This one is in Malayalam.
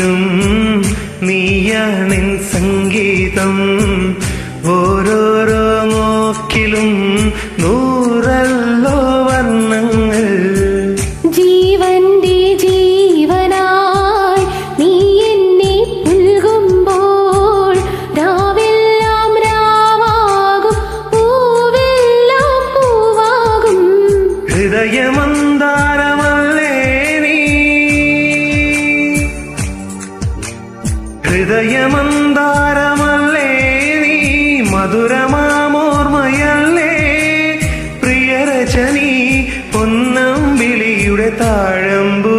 വാക്കിലും നീയാണെൻ സംഗീതം. ഓരോരോ നോക്കിലും നൂറല്ലോ വർണ്ണങ്ങൾ. ജീവന്റെ ജീവനായി നീ എന്നെ പുൽകുമ്പോൾ രാവെല്ലാം രാവാകും, പൂവെല്ലാം പൂവാകും. ഹൃദയമന്താരമല്ലേ നീ, ഹൃദയമന്താരമല്ലേ നീ, മധുരമാമോർമ്മയല്ലേ പ്രിയരചനി, പൊന്നമ്പിളിയുടെ താഴമ്പു